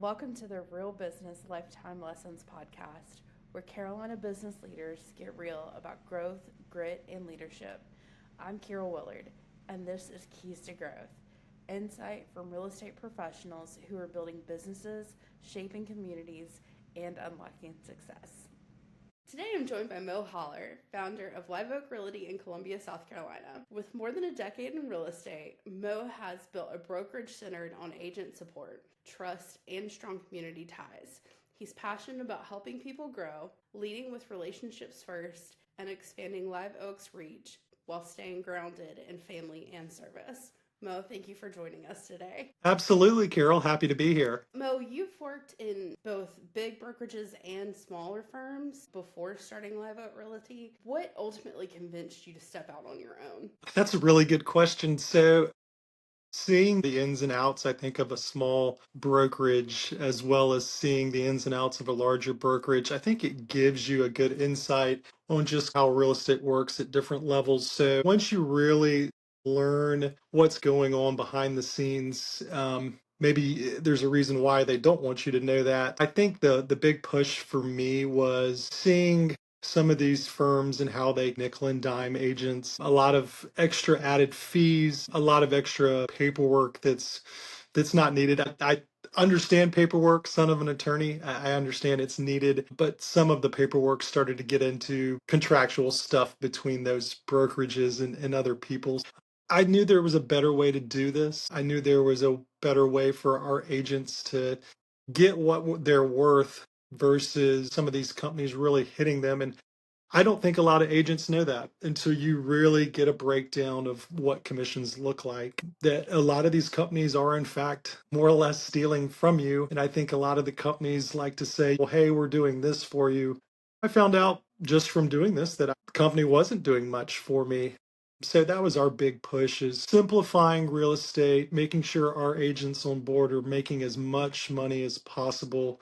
Welcome to the Real Business Lifetime Lessons podcast, where Carolina business leaders get real about growth, grit, and leadership. I'm Carol Willard, and this is Keys to Growth, insight from real estate professionals who are building businesses, shaping communities, and unlocking success. Today I'm joined by Holler, founder of Oak Realty in Columbia, South Carolina. With more than a decade in real estate, Mo has built a brokerage centered on agent support, trust, and strong community ties. He's passionate about helping people grow, leading with relationships first, and expanding Live Oak's reach while staying grounded in family and service. Mo, thank you for joining us today. Absolutely, Carol. Happy to be here. Mo, you've worked in both big brokerages and smaller firms before starting Live Oak Realty. What ultimately convinced you to step out on your own? That's a really good question. So, seeing the ins and outs, I think, of a small brokerage, as well as seeing the ins and outs of a larger brokerage, I think it gives you a good insight on just how real estate works at different levels. So, once you really learn what's going on behind the scenes, maybe there's a reason why they don't want you to know that. I think the big push for me was seeing some of these firms and how they nickel and dime agents, a lot of extra added fees, a lot of extra paperwork that's not needed. I understand paperwork, son of an attorney. I understand it's needed, but some of the paperwork started to get into contractual stuff between those brokerages and other people. I knew there was a better way to do this. I knew there was a better way for our agents to get what they're worth versus some of these companies really hitting them. And I don't think a lot of agents know that until you really get a breakdown of what commissions look like. That a lot of these companies are, in fact, more or less stealing from you. And I think a lot of the companies like to say, well, hey, we're doing this for you. I found out just from doing this that the company wasn't doing much for me. So that was our big push is simplifying real estate, making sure our agents on board are making as much money as possible,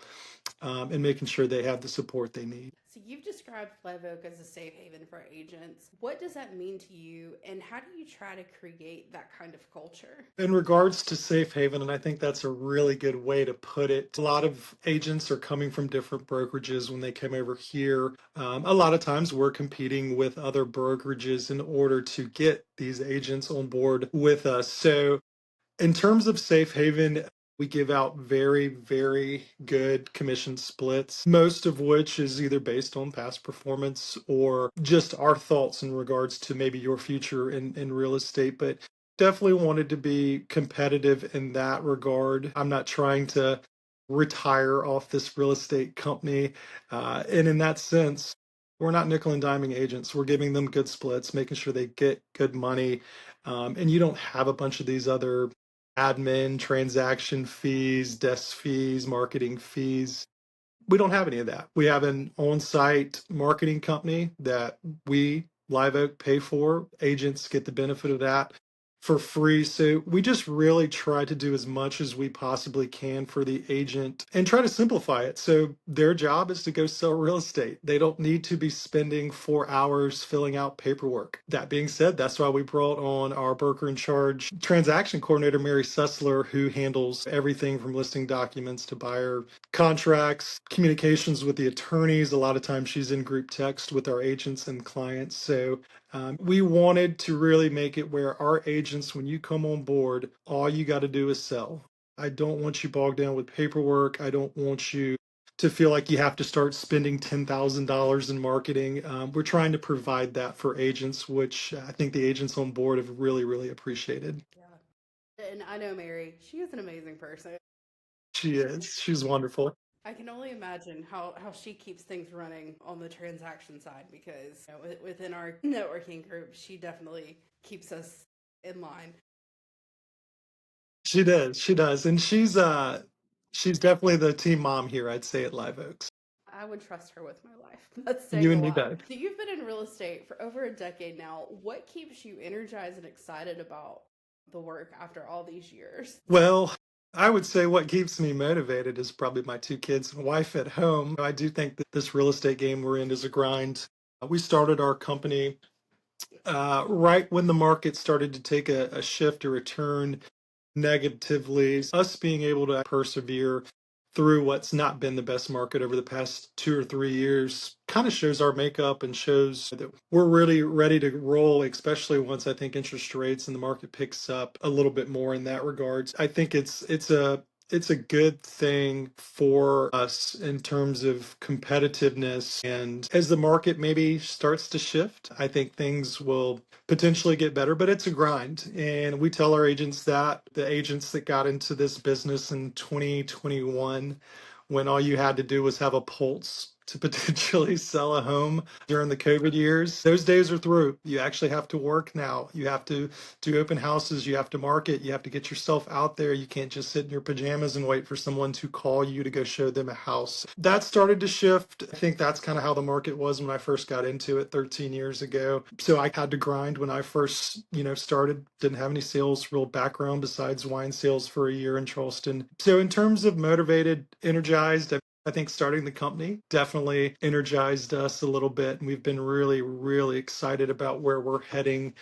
and making sure they have the support they need. So you've described Live Oak as a safe haven for agents. What does that mean to you, and how do you try to create that kind of culture? In regards to safe haven, and I think that's a really good way to put it, a lot of agents are coming from different brokerages when they come over here. A lot of times we're competing with other brokerages in order to get these agents on board with us. So, in terms of safe haven, we give out very, very good commission splits, most of which is either based on past performance or just our thoughts in regards to maybe your future in real estate. But definitely wanted to be competitive in that regard. I'm not trying to retire off this real estate company. And in that sense, we're not nickel and diming agents. We're giving them good splits, making sure they get good money. And you don't have a bunch of these other admin, transaction fees, desk fees, marketing fees. We don't have any of that. We have an on site marketing company that we, Live Oak, pay for. Agents get the benefit of that for free. So we just really try to do as much as we possibly can for the agent and try to simplify it. So their job is to go sell real estate. They don't need to be spending 4 hours filling out paperwork. That being said, that's why we brought on our broker in charge transaction coordinator, Mary Sussler, who handles everything from listing documents to buyer contracts, communications with the attorneys. A lot of times she's in group text with our agents and clients. So we wanted to really make it where our agents, when you come on board, all you got to do is sell. I don't want you bogged down with paperwork. I don't want you to feel like you have to start spending $10,000 in marketing. We're trying to provide that for agents, which I think the agents on board have really, really appreciated. Yeah. And I know Mary, she is an amazing person. She is. She's wonderful. I can only imagine how she keeps things running on the transaction side because within our networking group, she definitely keeps us in line. She does. She does. And she's definitely the team mom here, I'd say, at Live Oaks. I would trust her with my life. That's saying You a and me lot. both. So you've been in real estate for over a decade now. What keeps you energized and excited about the work after all these years? Well, I would say what keeps me motivated is probably my two kids and wife at home. I do think that this real estate game we're in is a grind. We started our company right when the market started to take a shift or a turn negatively. Us being able to persevere through what's not been the best market over the past 2 or 3 years kind of shows our makeup and shows that we're really ready to roll, especially once I think interest rates and the market picks up a little bit more in that regards. I think it's a good thing for us in terms of competitiveness. And as the market maybe starts to shift, I think things will potentially get better, but it's a grind. And we tell our agents that, the agents that got into this business in 2021, when all you had to do was have a pulse to potentially sell a home during the COVID years, those days are through. You actually have to work now. You have to do open houses, you have to market, you have to get yourself out there. You can't just sit in your pajamas and wait for someone to call you to go show them a house. That started to shift. I think that's kind of how the market was when I first got into it 13 years ago. So I had to grind when I first, started. Didn't have any sales real background besides wine sales for a year in Charleston. So in terms of motivated, energized, I think starting the company definitely energized us a little bit. And we've been really, really excited about where we're heading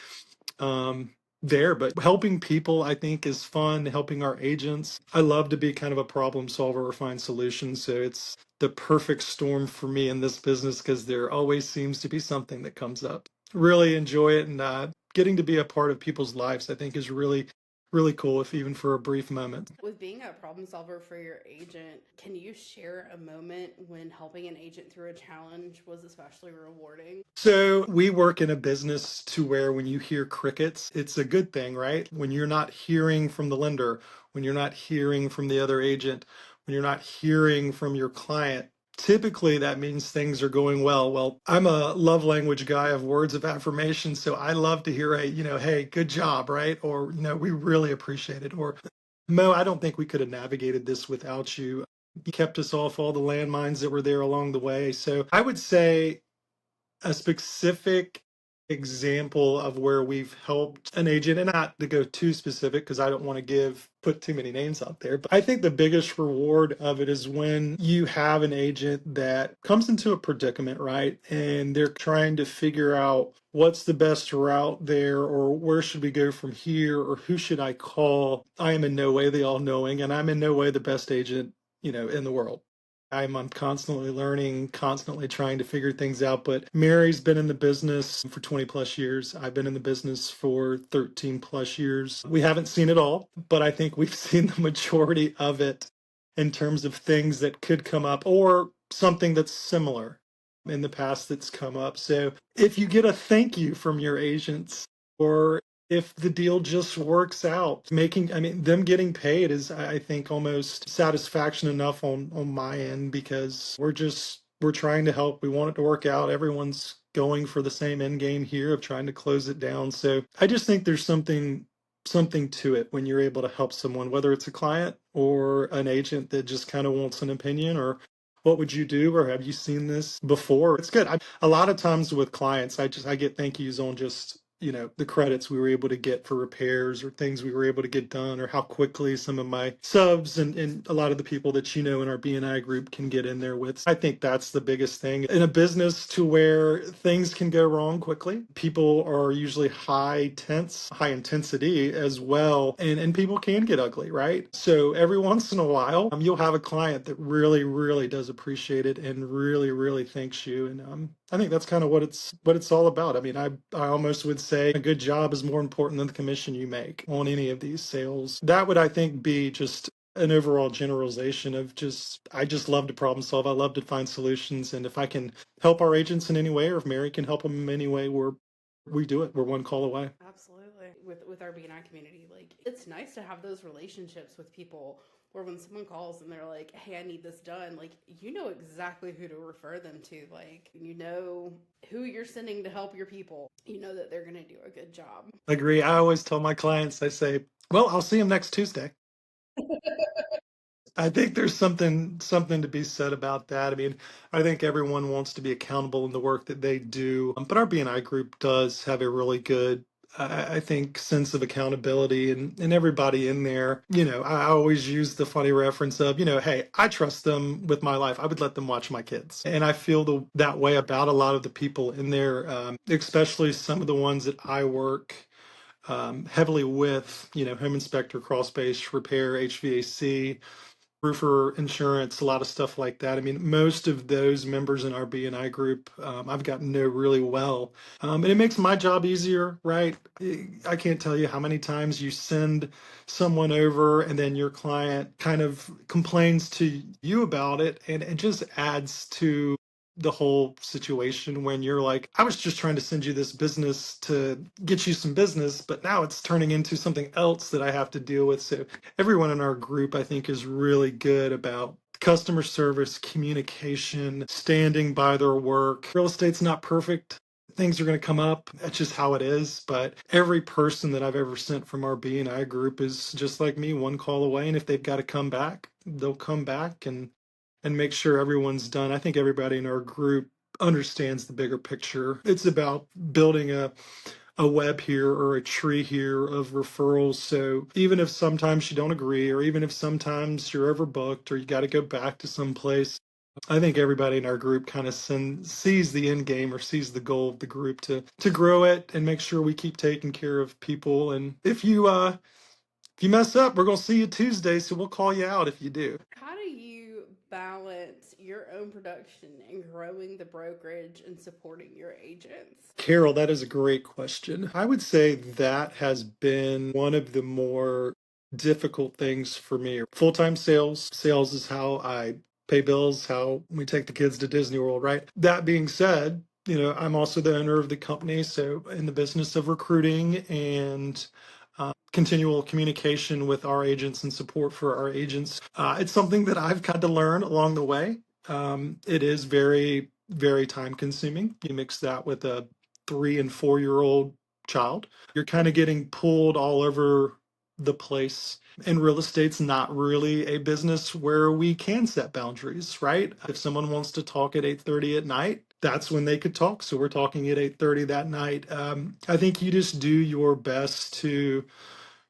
um, there. But helping people, I think, is fun. Helping our agents. I love to be kind of a problem solver or find solutions. So it's the perfect storm for me in this business because there always seems to be something that comes up. Really enjoy it. And getting to be a part of people's lives, I think, is really, really cool, if even for a brief moment. With being a problem solver for your agent, can you share a moment when helping an agent through a challenge was especially rewarding? So we work in a business to where when you hear crickets, it's a good thing, right? When you're not hearing from the lender, when you're not hearing from the other agent, when you're not hearing from your client, typically that means things are going well. Well, I'm a love language guy of words of affirmation, so I love to hear hey, good job, right? Or, we really appreciate it. Or, Mo, I don't think we could have navigated this without you. You kept us off all the landmines that were there along the way. So I would say a specific example of where we've helped an agent, and not to go too specific because I don't want to put too many names out there, but I think the biggest reward of it is when you have an agent that comes into a predicament, right? And they're trying to figure out what's the best route there, or where should we go from here, or who should I call. I am in no way the all-knowing, and I'm in no way the best agent, in the world. I'm constantly learning, constantly trying to figure things out. But Mary's been in the business for 20 plus years. I've been in the business for 13 plus years. We haven't seen it all, but I think we've seen the majority of it in terms of things that could come up or something that's similar in the past that's come up. So if you get a thank you from your agents, or if the deal just works out, them getting paid is, I think, almost satisfaction enough on my end, because we're trying to help. We want it to work out. Everyone's going for the same end game here of trying to close it down. So I just think there's something to it when you're able to help someone, whether it's a client or an agent that just kind of wants an opinion, or what would you do, or have you seen this before? It's good. A lot of times with clients, I get thank yous on just the credits we were able to get for repairs, or things we were able to get done, or how quickly some of my subs and a lot of the people that in our BNI group can get in there with. I think that's the biggest thing in a business, to where things can go wrong quickly. People are usually high intensity as well, and people can get ugly, right? So every once in a while, you'll have a client that really, really does appreciate it and really, really thanks you. And I think that's kind of what it's all about. I mean, I almost would say a good job is more important than the commission you make on any of these sales. That would, I think, be just an overall generalization of I just love to problem solve. I love to find solutions. And if I can help our agents in any way, or if Mary can help them in any way, we do it. We're one call away. Absolutely. With our BNI community, like, it's nice to have those relationships with people where when someone calls and they're like, hey, I need this done, like, you know exactly who to refer them to. Like, you know who you're sending to help your people. You know that they're going to do a good job. Agree. I always tell my clients, I say, well, I'll see them next Tuesday. I think there's something to be said about that. I mean, I think everyone wants to be accountable in the work that they do, but our BNI group does have a really good, I think, sense of accountability, and everybody in there. I always use the funny reference of, hey, I trust them with my life. I would let them watch my kids, and I feel that way about a lot of the people in there, especially some of the ones that I work heavily with. Home inspector, crawl space repair, HVAC, roofer insurance, a lot of stuff like that. I mean, most of those members in our BNI group, I've gotten to know really well. And it makes my job easier, right? I can't tell you how many times you send someone over and then your client kind of complains to you about it, and it just adds to the whole situation when you're like, I was just trying to send you this business to get you some business, but now it's turning into something else that I have to deal with. So everyone in our group, I think, is really good about customer service, communication, standing by their work. Real estate's not perfect. Things are going to come up. That's just how it is. But every person that I've ever sent from our B&I group is just like me, one call away. And if they've got to come back, they'll come back and make sure everyone's done. I think everybody in our group understands the bigger picture. It's about building a web here or a tree here of referrals. So even if sometimes you don't agree, or even if sometimes you're overbooked or you got to go back to some place, I think everybody in our group kind of sees the end game or sees the goal of the group to grow it and make sure we keep taking care of people. And if you mess up, we're gonna see you Tuesday, so we'll call you out if you do. How do you balance your own production and growing the brokerage and supporting your agents? Carol, that is a great question. I would say that has been one of the more difficult things for me. Full-time sales. Sales is how I pay bills, how we take the kids to Disney World, right? That being said, I'm also the owner of the company, so in the business of recruiting and continual communication with our agents and support for our agents. It's something that I've had to learn along the way. It is very, very time consuming. You mix that with a 3 and 4 year old child, you're kind of getting pulled all over the place. And real estate's not really a business where we can set boundaries, right? If someone wants to talk at 8:30 at night, that's when they could talk. So we're talking at 8:30 that night. I think you just do your best to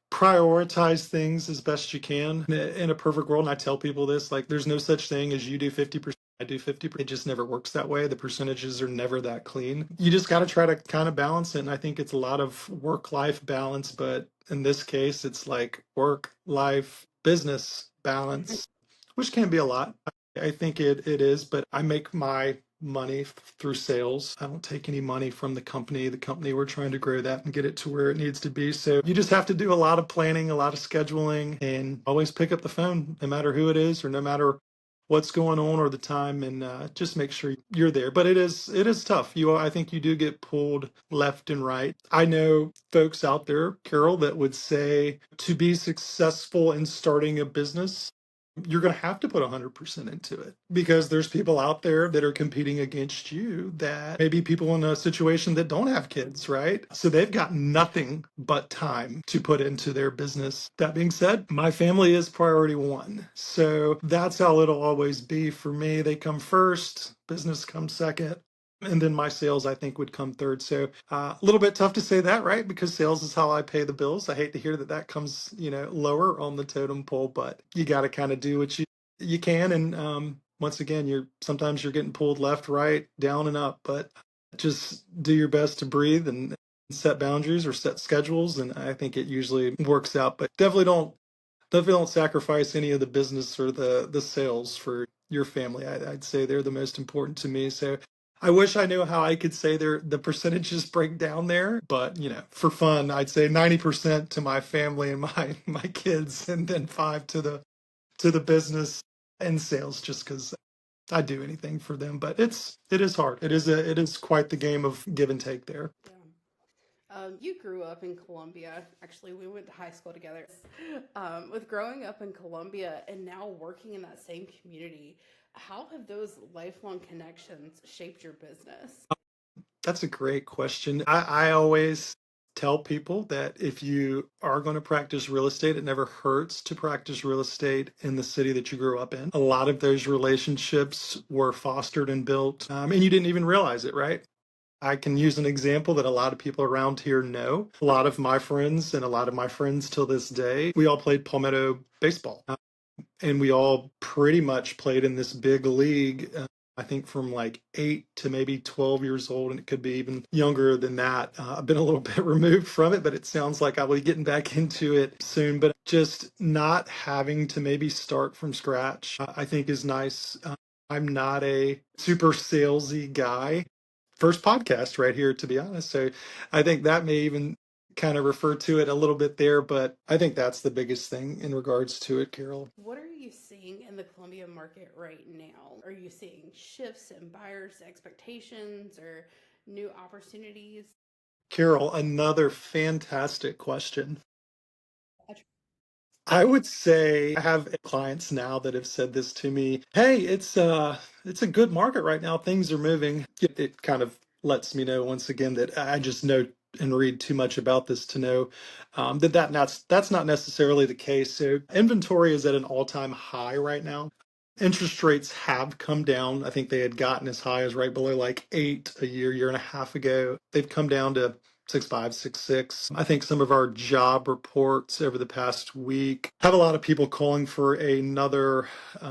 prioritize things as best you can. In a perfect world, and I tell people this, like, there's no such thing as you do 50%, I do 50%. It just never works that way. The percentages are never that clean. You just got to try to kind of balance it. And I think it's a lot of work-life balance, but in this case, it's like work-life business balance, which can be a lot. I think it is, but I make my money through sales. I don't take any money from the company. The company, we're trying to grow that and get it to where it needs to be. So you just have to do a lot of planning, a lot of scheduling, and always pick up the phone, no matter who it is or no matter what's going on or the time, and just make sure you're there. But it is tough. I think you do get pulled left and right. I know folks out there, Carol, that would say to be successful in starting a business, you're going to have to put 100% into it, because there's people out there that are competing against you, that maybe people in a situation that don't have kids, right? So they've got nothing but time to put into their business. That being said, my family is priority one. So that's how it'll always be for me. They come first, business comes second. And then my sales, I think, would come third. So a little bit tough to say that, right? Because sales is how I pay the bills. I hate to hear that that comes, lower on the totem pole, but you got to kind of do what you can. And once again, sometimes you're getting pulled left, right, down, and up. But just do your best to breathe and set boundaries or set schedules, and I think it usually works out. But definitely don't sacrifice any of the business or the sales for your family. I'd say they're the most important to me. So I wish I knew how I could say the percentages break down there, but for fun, I'd say 90% to my family and my kids, and then 5 to the business and sales, just because I'd do anything for them. But it is hard. It is quite the game of give and take there. Yeah. You grew up in Columbia. Actually, we went to high school together. With growing up in Columbia and now working in that same community, how have those lifelong connections shaped your business? That's a great question. I always tell people that if you are going to practice real estate, it never hurts to practice real estate in the city that you grew up in. A lot of those relationships were fostered and built, and you didn't even realize it, right? I can use an example that a lot of people around here know. A lot of my friends and a lot of my friends till this day, we all played Palmetto baseball. And we all pretty much played in this big league I think from like 8 to maybe 12 years old, and it could be even younger than that. I've been a little bit removed from it, but it sounds like I will be getting back into it soon. But just not having to maybe start from scratch, I think is nice. I'm not a super salesy guy. First podcast right here, to be honest. So I think that may even kind of refer to it a little bit there, but I think that's the biggest thing in regards to it, Carol. What are you seeing in the Columbia market right now? Are you seeing shifts in buyers' expectations or new opportunities? Carol, another fantastic question. I would say I have clients now that have said this to me. Hey, it's a good market right now. Things are moving. It kind of lets me know once again that I just know and read too much about this to know that's not necessarily the case. So inventory is at an all-time high right now. Interest rates have come down. I think they had gotten as high as right below like 8 a year and a half ago. They've come down to 6.5, 6.6. I think some of our job reports over the past week have a lot of people calling for another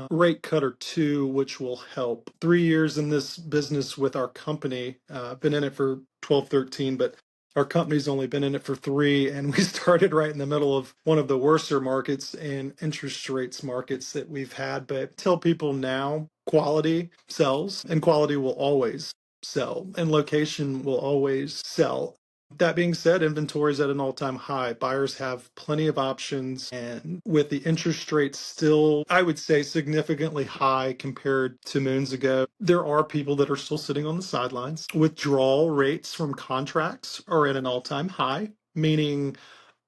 rate cut or two, which will help. 3 years in this business with our company, been in it for 12, 13, but our company's only been in it for 3, and we started right in the middle of one of the worser markets and interest rates markets that we've had. But tell people now, quality sells, and quality will always sell, and location will always sell. That being said, inventory is at an all-time high. Buyers have plenty of options, and with the interest rates still, I would say, significantly high compared to moons ago, there are people that are still sitting on the sidelines. Withdrawal rates from contracts are at an all-time high, meaning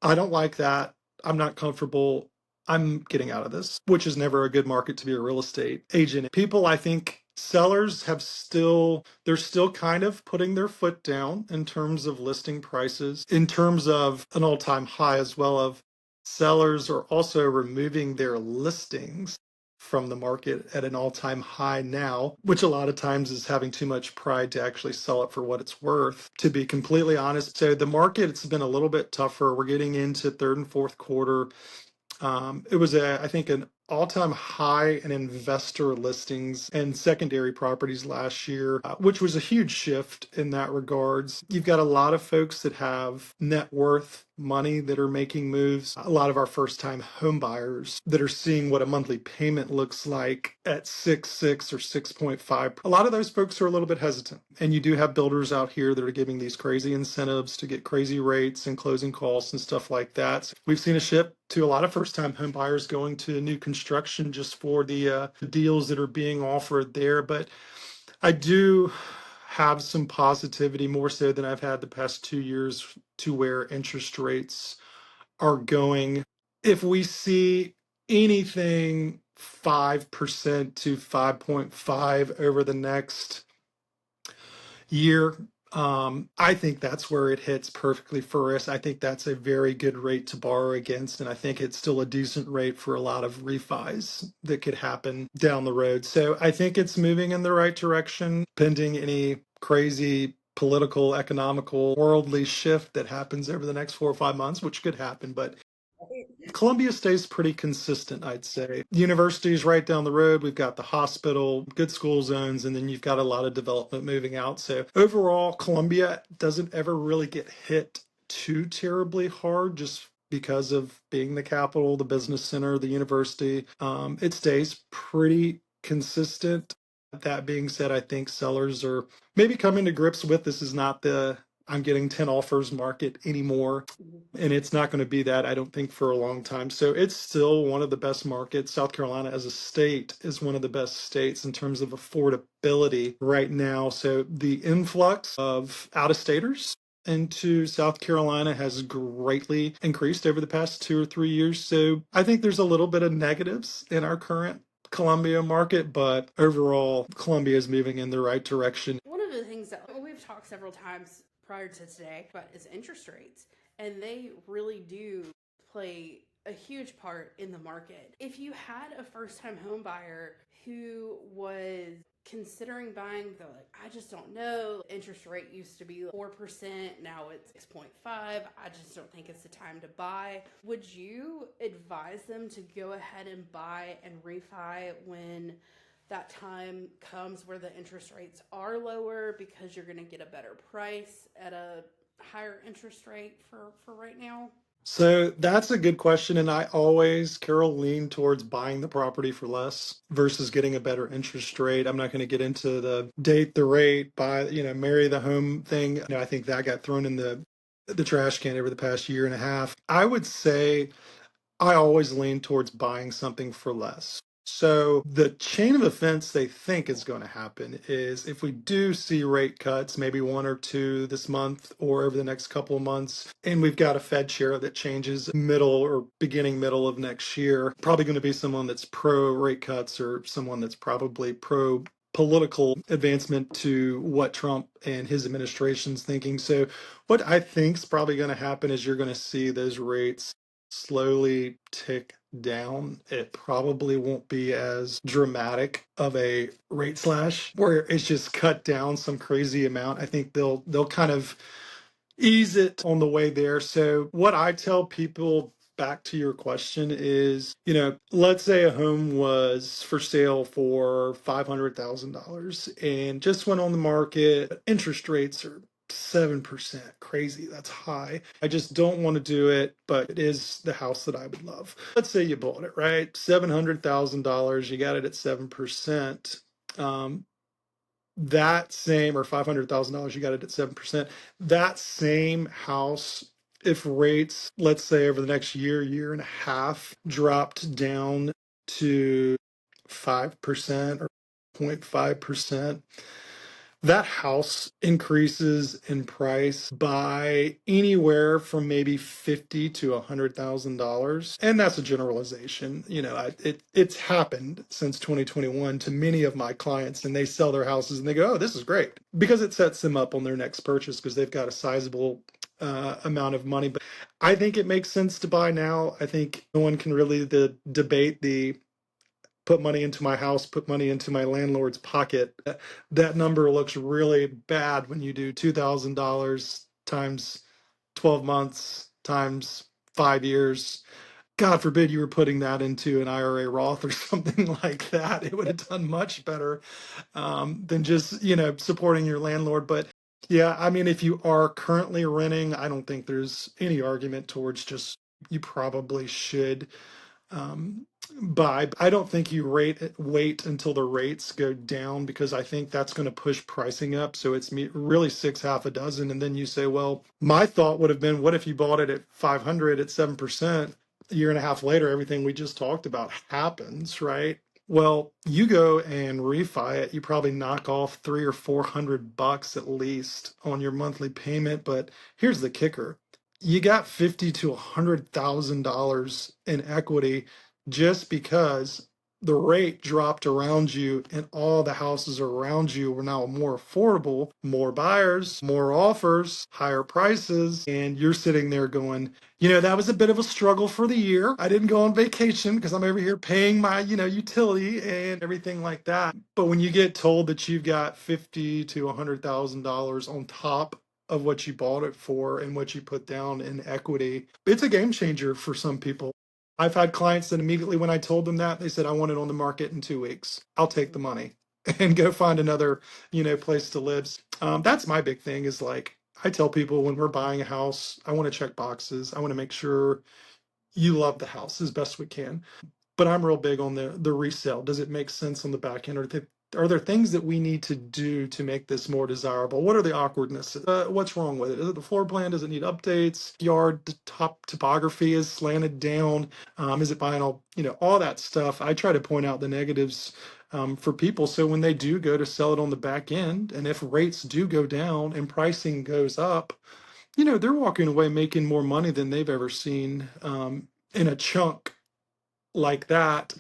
I don't like that. I'm not comfortable. I'm getting out of this, which is never a good market to be a real estate agent. People, I think sellers they're still kind of putting their foot down in terms of listing prices, in terms of an all-time high as well of sellers are also removing their listings from the market at an all-time high now, which a lot of times is having too much pride to actually sell it for what it's worth, to be completely honest. So the market, it's been a little bit tougher. We're getting into third and fourth quarter. It was I think an all-time high in investor listings and secondary properties last year, which was a huge shift in that regards. You've got a lot of folks that have net worth money that are making moves. A lot of our first-time home buyers that are seeing what a monthly payment looks like at 6.6 or 6.5. A lot of those folks are a little bit hesitant. And you do have builders out here that are giving these crazy incentives to get crazy rates and closing costs and stuff like that. So we've seen a shift to a lot of first-time home buyers going to new construction just for the deals that are being offered there. But I do have some positivity, more so than I've had the past 2 years, to where interest rates are going. If we see anything 5% to 5.5 over the next year, I think that's where it hits perfectly for us. I think that's a very good rate to borrow against, and I think it's still a decent rate for a lot of refis that could happen down the road. So I think it's moving in the right direction, pending any crazy political, economical, worldly shift that happens over the next 4 or 5 months, which could happen. But Columbia stays pretty consistent, I'd say. The university is right down the road. We've got the hospital, good school zones, and then you've got a lot of development moving out. So overall, Columbia doesn't ever really get hit too terribly hard just because of being the capital, the business center, the university. It stays pretty consistent. That being said, I think sellers are maybe coming to grips with this is not the I'm getting 10 offers market anymore. And it's not going to be that, I don't think, for a long time. So it's still one of the best markets. South Carolina as a state is one of the best states in terms of affordability right now. So the influx of out-of-staters into South Carolina has greatly increased over the past 2 or 3 years. So I think there's a little bit of negatives in our current Columbia market, but overall, Columbia is moving in the right direction. One of the things that we've talked several times prior to today about is interest rates, and they really do play a huge part in the market. If you had a first-time home buyer who was considering buying, they're like, I just don't know. Interest rate used to be 4%, now it's 6.5. I just don't think it's the time to buy. Would you advise them to go ahead and buy and refi when that time comes where the interest rates are lower because you're going to get a better price at a higher interest rate for right now? So that's a good question. And I always, Carol, lean towards buying the property for less versus getting a better interest rate. I'm not going to get into the date the rate, buy, marry the home thing. I think that got thrown in the trash can over the past year and a half. I would say I always lean towards buying something for less. So the chain of events they think is going to happen is if we do see rate cuts, maybe one or two this month or over the next couple of months, and we've got a Fed chair that changes middle of next year, probably going to be someone that's pro rate cuts or someone that's probably pro political advancement to what Trump and his administration's thinking. So what I think is probably going to happen is you're going to see those rates slowly tick down. It probably won't be as dramatic of a rate slash where it's just cut down some crazy amount. I think they'll kind of ease it on the way there. So what I tell people, back to your question, is, let's say a home was for sale for $500,000 and just went on the market. Interest rates are 7%. Crazy. That's high. I just don't want to do it, but it is the house that I would love. Let's say you bought it, right? $700,000. You got it at 7%. That same, or $500,000, you got it at 7%. That same house, if rates, let's say over the next year and a half, dropped down to 5% or 0.5%, that house increases in price by anywhere from maybe $50 to $100,000, and that's a generalization. It's happened since 2021 to many of my clients, and they sell their houses and they go, "Oh, this is great," because it sets them up on their next purchase because they've got a sizable amount of money. But I think it makes sense to buy now. I think no one can really debate the put money into my house, put money into my landlord's pocket. That number looks really bad when you do $2,000 times 12 months times 5 years. God forbid you were putting that into an IRA Roth or something like that. It would have done much better than just, supporting your landlord. But yeah, I mean, if you are currently renting, I don't think there's any argument towards just you probably should buy. I don't think you wait until the rates go down because I think that's going to push pricing up. So it's really six half a dozen, and then you say, well, my thought would have been, what if you bought it at 500 at 7%? A year and a half later, everything we just talked about happens, right? Well, you go and refi it, you probably knock off 300 or 400 bucks at least on your monthly payment. But here's the kicker: you got $50 to $100,000 in equity just because the rate dropped around you and all the houses around you were now more affordable, more buyers, more offers, higher prices, and you're sitting there going, that was a bit of a struggle for the year. I didn't go on vacation because I'm over here paying my, utility and everything like that. But when you get told that you've got $50 to $100,000 on top of what you bought it for and what you put down in equity, it's a game changer for some people. I've had clients that immediately when I told them that, they said, "I want it on the market in 2 weeks. I'll take the money and go find another, place to live." That's my big thing is like, I tell people when we're buying a house, I want to check boxes. I want to make sure you love the house as best we can. But I'm real big on the resale. Does it make sense on the back end? Are there things that we need to do to make this more desirable? What are the awkwardness? What's wrong with it? Is it the floor plan? Does it need updates? Yard top topography is slanted down. Is it vinyl? All that stuff. I try to point out the negatives for people. So when they do go to sell it on the back end, and if rates do go down and pricing goes up, they're walking away making more money than they've ever seen in a chunk like that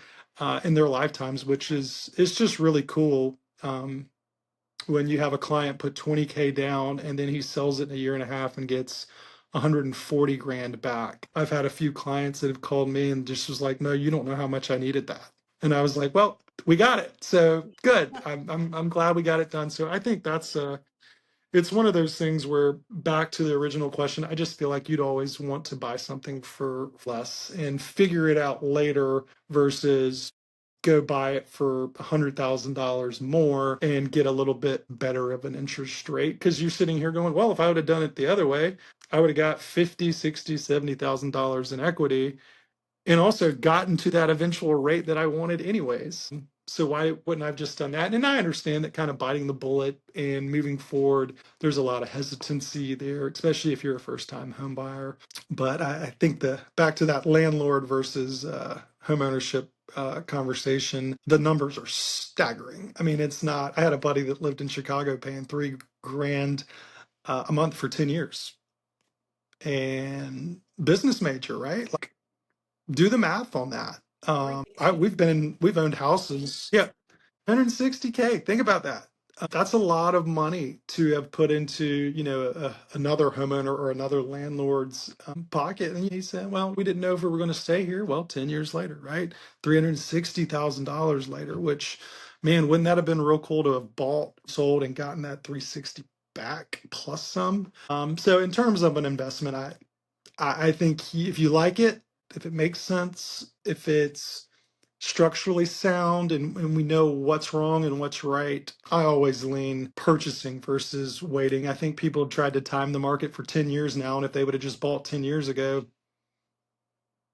in their lifetimes, which is it's just really cool when you have a client put 20K down and then he sells it in a year and a half and gets 140 grand back. I've had a few clients that have called me and just was like, "No, you don't know how much I needed that." And I was like, "Well, we got it, so good. I'm glad we got it done." So I think that's it's one of those things where, back to the original question, I just feel like you'd always want to buy something for less and figure it out later versus go buy it for $100,000 more and get a little bit better of an interest rate, because you're sitting here going, well, if I would have done it the other way, I would have got 50, 60, $70,000 in equity and also gotten to that eventual rate that I wanted anyways. So why wouldn't I have just done that? And I understand that kind of biting the bullet and moving forward, there's a lot of hesitancy there, especially if you're a first time home buyer. But I think the back to that landlord versus home ownership conversation, the numbers are staggering. I mean, it's not, I had a buddy that lived in Chicago paying $3,000 a month for 10 years, and business major, right? Like, do the math on that. We've owned houses. Yeah, 160K. Think about that. That's a lot of money to have put into, another homeowner or another landlord's pocket. And he said, well, we didn't know if we were going to stay here. Well, 10 years later, right? $360,000 later, which, man, wouldn't that have been real cool to have bought, sold, and gotten that 360 back plus some? So in terms of an investment, I think if you like it, if it makes sense, if it's structurally sound, and we know what's wrong and what's right, I always lean purchasing versus waiting. I think people have tried to time the market for 10 years now, and if they would have just bought 10 years ago,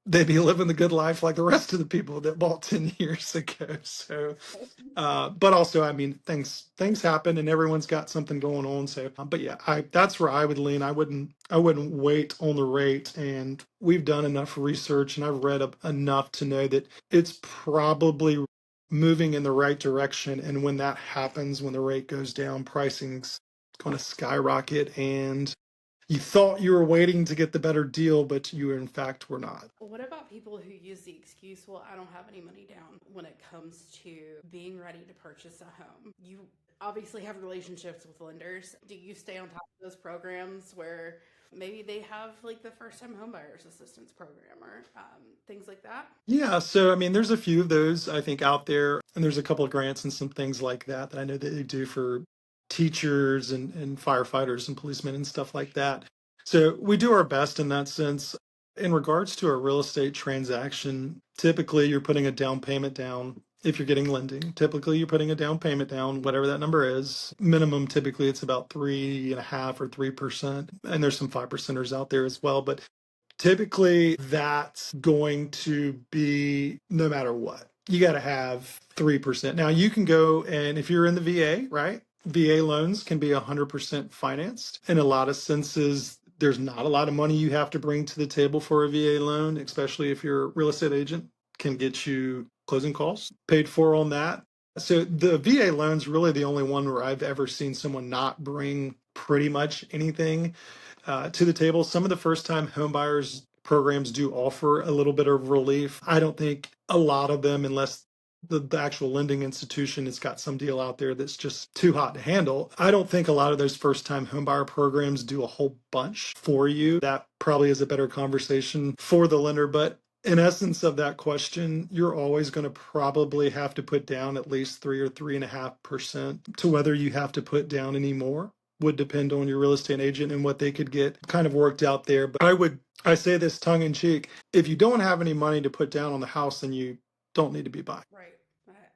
they'd be living the good life like the rest of the people that bought 10 years ago. So, but also, I mean, things happen and everyone's got something going on. So, but yeah, that's where I would lean. I wouldn't wait on the rate. And we've done enough research and I've read enough to know that it's probably moving in the right direction. And when that happens, when the rate goes down, pricing's going to skyrocket, and you thought you were waiting to get the better deal, but you in fact were not. What about people who use the excuse, well, I don't have any money down, when it comes to being ready to purchase a home? You obviously have relationships with lenders. Do you stay on top of those programs where maybe they have like the first time homebuyers assistance program or things like that? Yeah, so I mean, there's a few of those I think out there, and there's a couple of grants and some things like that I know that they do for teachers and firefighters and policemen and stuff like that. So we do our best in that sense. In regards to a real estate transaction, typically you're putting a down payment down. If you're getting lending, typically you're putting a down payment down, whatever that number is. Minimum, typically it's about 3.5 or 3%. And there's some 5%ers out there as well. But typically that's going to be no matter what. You got to have 3%. Now you can go, and if you're in the VA, right? VA loans can be 100% financed. In a lot of senses, there's not a lot of money you have to bring to the table for a VA loan, especially if your real estate agent can get you closing costs paid for on that. So the VA loan's really the only one where I've ever seen someone not bring pretty much anything to the table. Some of the first time homebuyers programs do offer a little bit of relief. I don't think a lot of them, unless the actual lending institution has got some deal out there that's just too hot to handle. I don't think a lot of those first time homebuyer programs do a whole bunch for you. That probably is a better conversation for the lender. But in essence of that question, you're always going to probably have to put down at least 3 or 3.5%. To whether you have to put down any more would depend on your real estate agent and what they could get kind of worked out there. But I say this tongue in cheek, if you don't have any money to put down on the house, then you don't need to be buying. Right.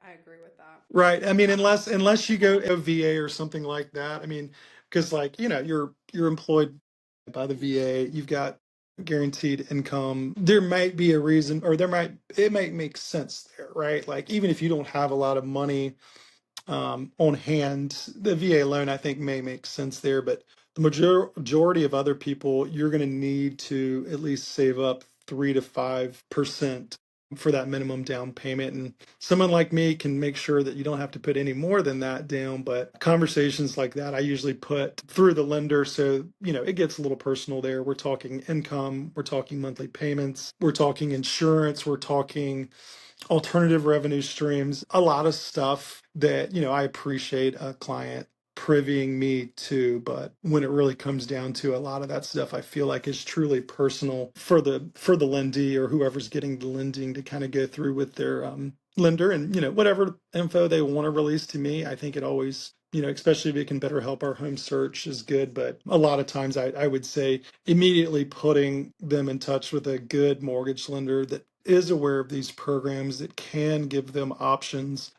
I agree with that. Right. I mean, unless you go to VA or something like that. I mean, because like, you're employed by the VA, you've got guaranteed income. There might be a reason, or it might make sense there, right? Like, even if you don't have a lot of money on hand, the VA loan I think may make sense there, but the majority of other people, you're going to need to at least save up 3 to 5% for that minimum down payment. And someone like me can make sure that you don't have to put any more than that down. But conversations like that, I usually put through the lender. So, it gets a little personal there. We're talking income, we're talking monthly payments, we're talking insurance, we're talking alternative revenue streams, a lot of stuff that, I appreciate a client privying me to, but when it really comes down to a lot of that stuff, I feel like is truly personal for the lendee or whoever's getting the lending to kind of go through with their lender, and whatever info they want to release to me. I think it always, especially if it can better help our home search, is good. But a lot of times I would say immediately putting them in touch with a good mortgage lender that is aware of these programs that can give them options.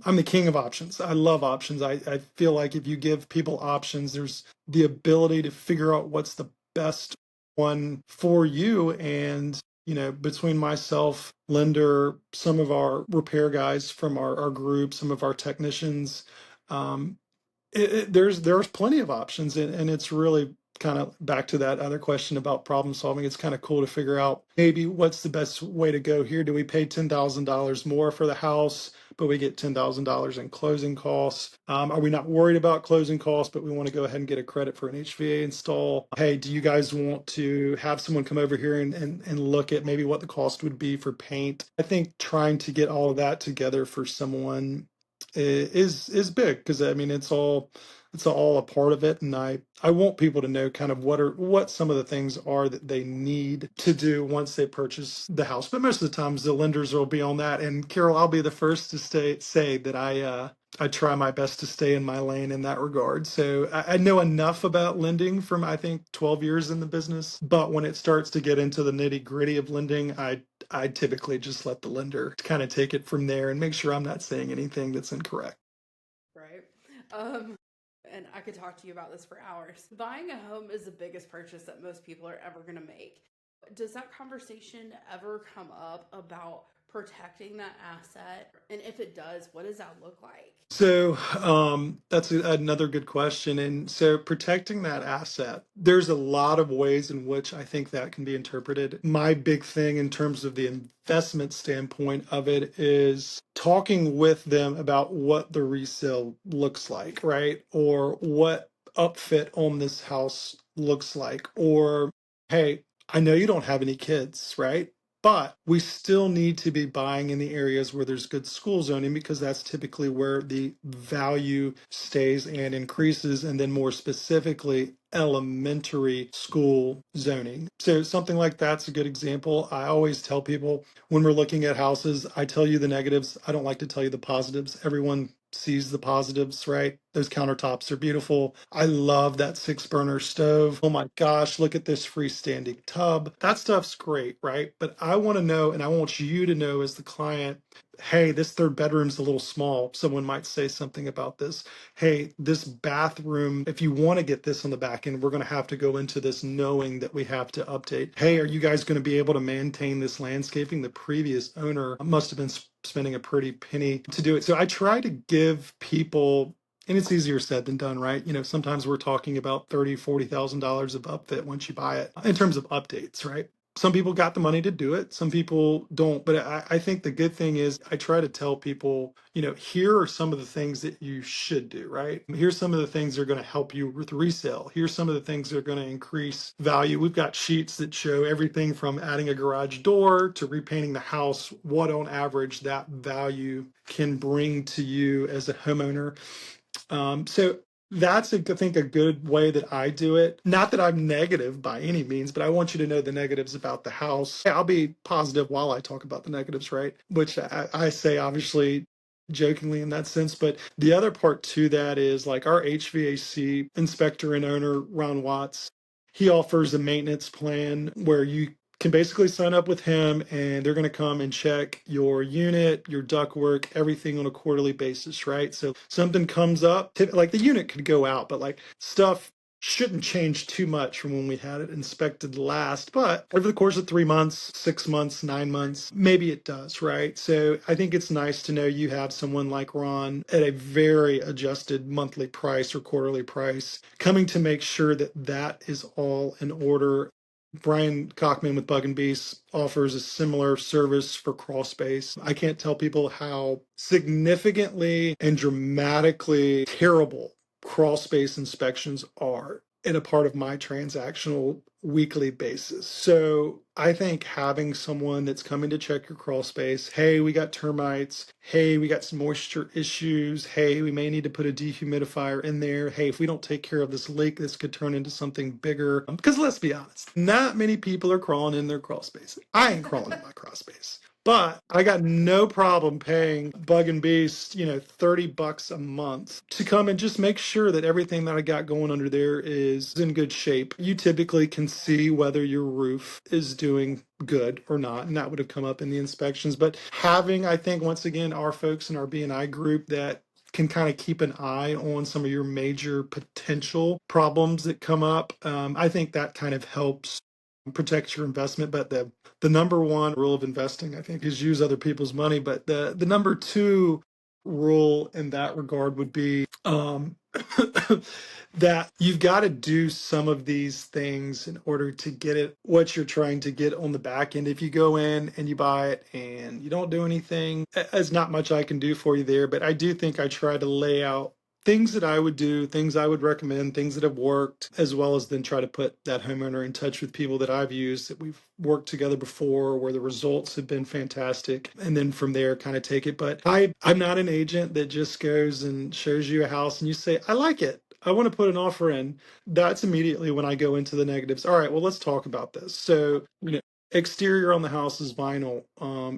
I'm the king of options. I love options. I feel like if you give people options, there's the ability to figure out what's the best one for you. And, between myself, lender, some of our repair guys from our group, some of our technicians, um, there's plenty of options, and it's really kind of back to that other question about problem solving. It's kind of cool to figure out maybe what's the best way to go here. Do we pay $10,000 more for the house, but we get $10,000 in closing costs? Are we not worried about closing costs, but we want to go ahead and get a credit for an HVA install? Hey, do you guys want to have someone come over here and look at maybe what the cost would be for paint? I think trying to get all of that together for someone is big, because I mean it's all a part of it, and I want people to know kind of what some of the things are that they need to do once they purchase the house. But most of the times the lenders will be on that. And Carol, I'll be the first to say that I try my best to stay in my lane in that regard. So I know enough about lending from, I think, 12 years in the business. But when it starts to get into the nitty gritty of lending, I typically just let the lender kind of take it from there and make sure I'm not saying anything that's incorrect. Right. And I could talk to you about this for hours. Buying a home is the biggest purchase that most people are ever going to make. Does that conversation ever come up about protecting that asset? And if it does, what does that look like? So that's another good question. And so protecting that asset, there's a lot of ways in which I think that can be interpreted. My big thing in terms of the investment standpoint of it is talking with them about what the resale looks like, right? Or what upfit on this house looks like. Or, hey, I know you don't have any kids, right? But we still need to be buying in the areas where there's good school zoning, because that's typically where the value stays and increases. And then more specifically, elementary school zoning. So something like that's a good example. I always tell people when we're looking at houses, I tell you the negatives. I don't like to tell you the positives. Everyone sees the positives, right? Those countertops are beautiful. I love that 6 burner stove. Oh my gosh, look at this freestanding tub. That stuff's great, right? But I want to know, and I want you to know as the client, hey, this third bedroom's a little small. Someone might say something about this. Hey, this bathroom, if you want to get this on the back end, we're going to have to go into this knowing that we have to update. Hey, are you guys going to be able to maintain this landscaping? The previous owner must have been spending a pretty penny to do it. So I try to give people, and it's easier said than done, right? Sometimes we're talking about $30,000-$40,000 of upfit once you buy it in terms of updates, right? Some people got the money to do it, some people don't. But I think the good thing is I try to tell people, here are some of the things that you should do, right? Here's some of the things that are going to help you with resale. Here's some of the things that are going to increase value. We've got sheets that show everything from adding a garage door to repainting the house, what on average that value can bring to you as a homeowner. So that's, I think, a good way that I do it. Not that I'm negative by any means, but I want you to know the negatives about the house. I'll be positive while I talk about the negatives, right? Which I say obviously jokingly in that sense. But the other part to that is, like, our HVAC inspector and owner, Ron Watts, he offers a maintenance plan where you can basically sign up with him, and they're going to come and check your unit, your ductwork, everything on a quarterly basis, right? So something comes up, like the unit could go out, but like stuff shouldn't change too much from when we had it inspected last. But over the course of 3 months, 6 months, 9 months, maybe it does, right? So I think it's nice to know you have someone like Ron at a very adjusted monthly price or quarterly price coming to make sure that that is all in order. Brian Cockman with Bug and Beast offers a similar service for crawl space. I can't tell people how significantly and dramatically terrible crawl space inspections are in a part of my transactional weekly basis. So I think having someone that's coming to check your crawl space, hey, we got termites, hey, we got some moisture issues, hey, we may need to put a dehumidifier in there, hey, if we don't take care of this leak, this could turn into something bigger. Because let's be honest, not many people are crawling in their crawl space. I ain't crawling in my crawl space. But I got no problem paying Bug and Beast, $30 a month to come and just make sure that everything that I got going under there is in good shape. You typically can see whether your roof is doing good or not, and that would have come up in the inspections. But having, I think, once again, our folks in our BNI group that can kind of keep an eye on some of your major potential problems that come up, I think that kind of helps protect your investment. But the number one rule of investing, I think, is use other people's money. But the number two rule in that regard would be that you've got to do some of these things in order to get it what you're trying to get on the back end. If you go in and you buy it and you don't do anything, there's not much I can do for you there. But I do think I try to lay out things that I would do, things I would recommend, things that have worked, as well as then try to put that homeowner in touch with people that I've used, that we've worked together before, where the results have been fantastic. And then from there, kind of take it. But I'm not an agent that just goes and shows you a house and you say, I like it, I want to put an offer in. That's immediately when I go into the negatives. All right, well, let's talk about this. So, exterior on the house is vinyl.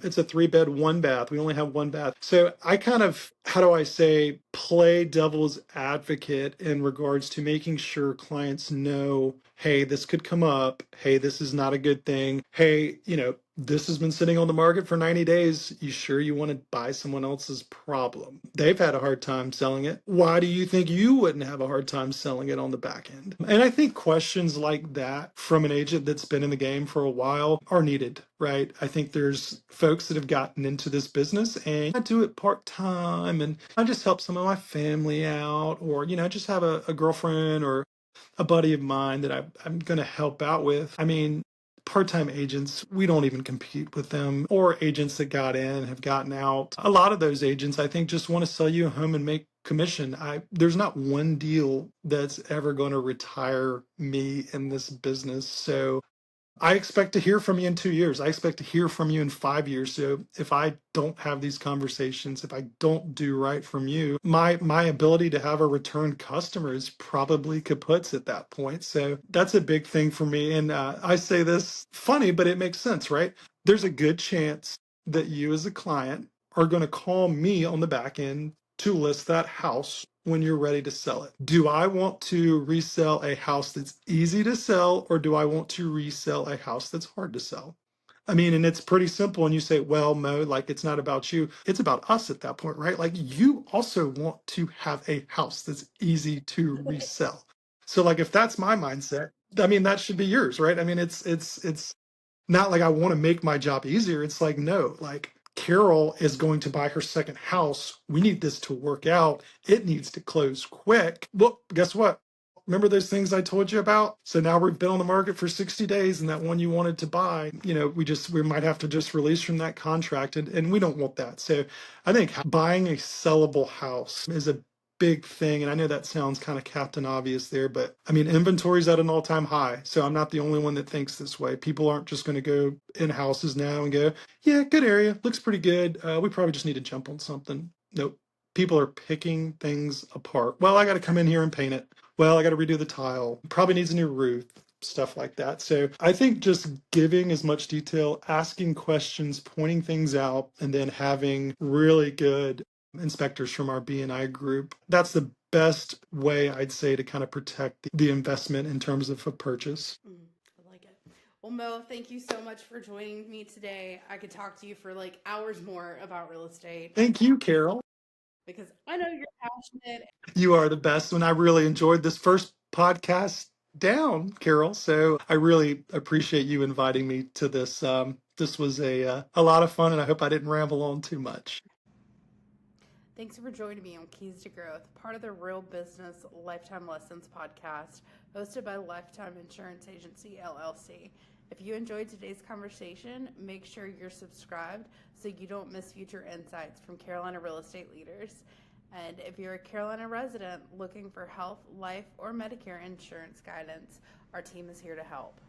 It's a 3-bed, 1-bath. We only have 1 bath. So I kind of, how do I say, play devil's advocate in regards to making sure clients know, hey, this could come up. Hey, this is not a good thing. Hey, this has been sitting on the market for 90 days. You sure you want to buy someone else's problem? They've had a hard time selling it. Why do you think you wouldn't have a hard time selling it on the back end? And I think questions like that from an agent that's been in the game for a while are needed, right? I think there's folks that have gotten into this business and I do it part time and I just help some of my family out, or, just have a girlfriend or a buddy of mine that I'm going to help out with. I mean, part-time agents, we don't even compete with them, or agents that got in have gotten out. A lot of those agents, I think, just want to sell you a home and make commission. There's not one deal that's ever going to retire me in this business. So I expect to hear from you in 2 years. I expect to hear from you in 5 years. So if I don't have these conversations, if I don't do right from you, my ability to have a return customer is probably kaputs at that point. So that's a big thing for me. And I say this funny, but it makes sense, right? There's a good chance that you as a client are going to call me on the back end to list that house when you're ready to sell it. Do I want to resell a house that's easy to sell, or do I want to resell a house that's hard to sell? I mean, and it's pretty simple. And you say, well, Mo, like, it's not about you, it's about us at that point, right? Like, you also want to have a house that's easy to resell. So, like, if that's my mindset, I mean, that should be yours, right? I mean, it's not like I want to make my job easier. It's like, no, like, Carol is going to buy her second house. We need this to work out. It needs to close quick. Well, guess what? Remember those things I told you about? So now we've been on the market for 60 days and that one you wanted to buy, we might have to just release from that contract, and we don't want that. So I think buying a sellable house is a big thing. And I know that sounds kind of Captain Obvious there, but I mean, inventory's at an all-time high. So I'm not the only one that thinks this way. People aren't just going to go in houses now and go, yeah, good area, looks pretty good. We probably just need to jump on something. Nope. People are picking things apart. Well, I got to come in here and paint it. Well, I got to redo the tile. Probably needs a new roof, stuff like that. So I think just giving as much detail, asking questions, pointing things out, and then having really good inspectors from our BNI group, that's the best way, I'd say, to kind of protect the investment in terms of a purchase. I like it. Well, Mo, thank you so much for joining me today. I could talk to you for like hours more about real estate Thank you, Carol. because I know you're passionate. You are the best. And I really enjoyed this first podcast down, Carol. So I really appreciate you inviting me to this. This was a lot of fun, and I hope I didn't ramble on too much. Thanks for joining me on Keys to Growth, part of the Real Business Lifetime Lessons podcast, hosted by Lifetime Insurance Agency, LLC. If you enjoyed today's conversation, make sure you're subscribed so you don't miss future insights from Carolina real estate leaders. And if you're a Carolina resident looking for health, life, or Medicare insurance guidance, our team is here to help.